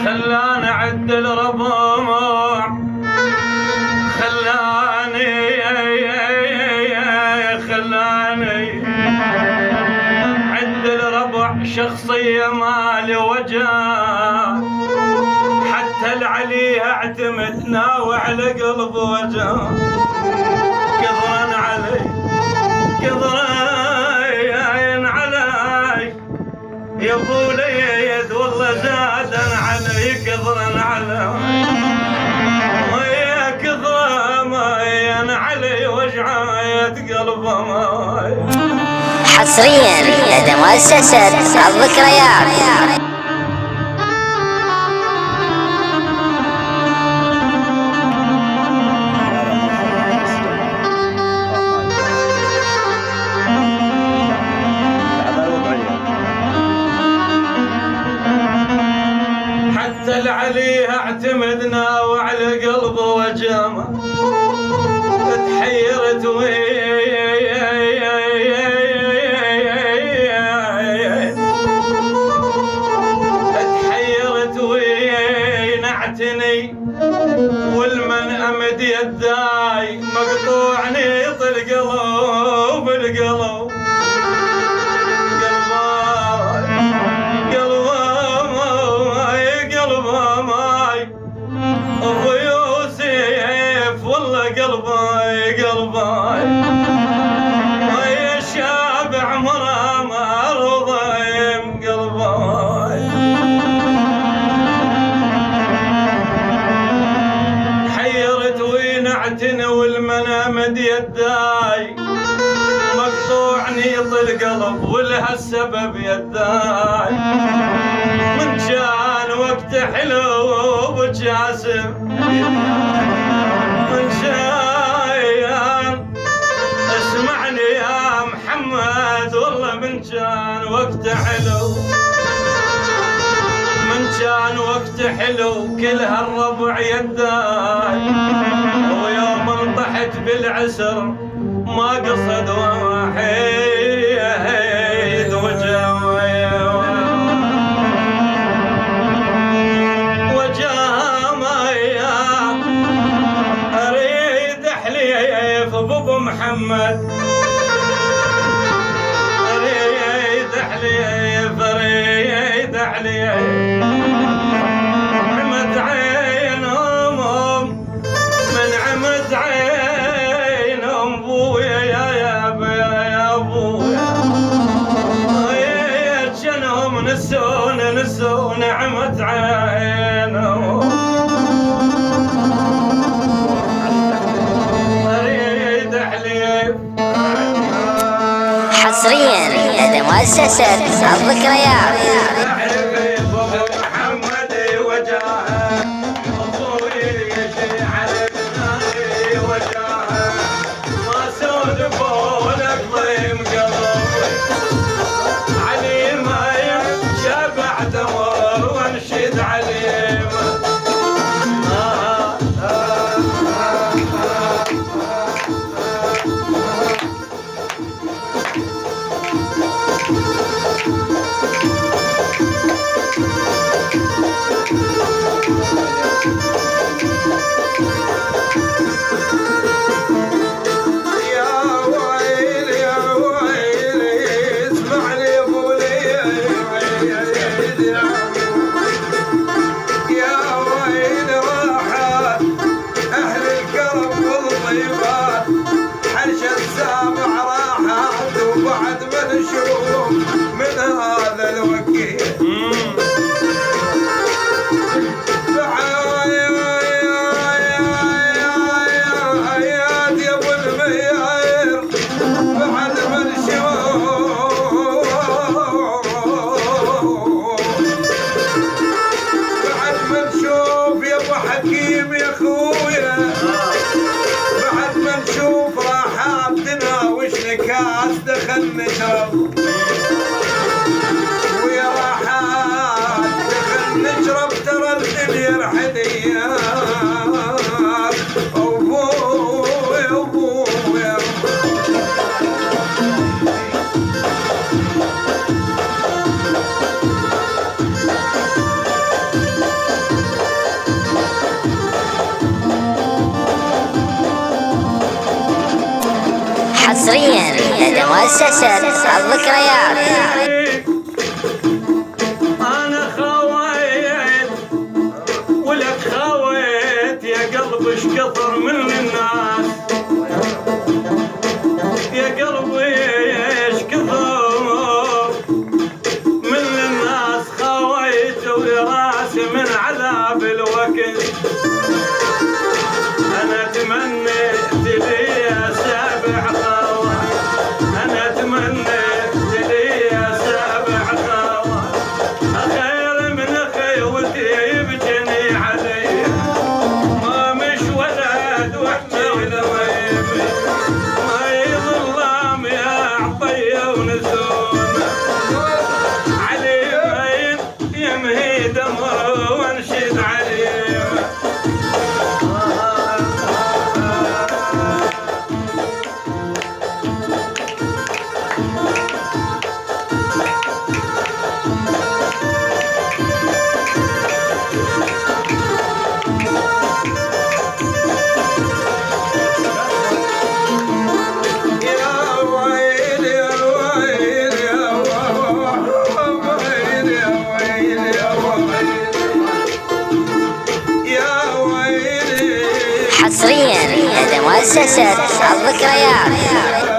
خلاني عد الربع، خلاني عد الربع، شخصية مالي وجاه، حتى العلي اعتمد ناوي على قلب وجاه. قدرا علي يا ابو ليد والله زادا علي، قدرا علي ويا كظما علي وجعاية قلبه ماي. حصريا لدى مؤسسة الذكريات. حتى العلي اعتمدنا وعلى قلبه وجامه، تحيرت وينعتني، والمن امد يداي مقطوعني القلب القلب. ابو يوسف والله قلبي ويا شابع مرامى رضيم قلبي. حيرت وينعتني والمنامد يداي مقطوعني القلب، ولها السبب يداي. من كان وقت حلو وجاسم، من كان اسمعني يا محمد والله من كان وقت حلو، من كان وقت حلو كل هالربع يداي. ويوم انطحت بالعسر ما قصد وحيد ابو محمد، اريد حليف عمت عينهم، من عمت عينهم بويا يا ابويا، جنهم نسون عمت عينهم. حصريا لدى مؤسسة الذكريات. حصريا لدى مؤسسة الذكريات. انا خويت ولك خويت يا قلبي ايش كثر من الناس، يا قلبي ايش كثر من الناس خويت وراسي من عذاب الوقت. انا تمنيت لي سابع خوى، انا تمنيت لي سابع خوى خير من خيوتي يبجني علي، ما مش ولد وحده ولا غيبي، ما يظلم يا عطيه ونسومه علي يمهي دمره وانشد عليه. حصريا لدى مؤسسة الذكريات.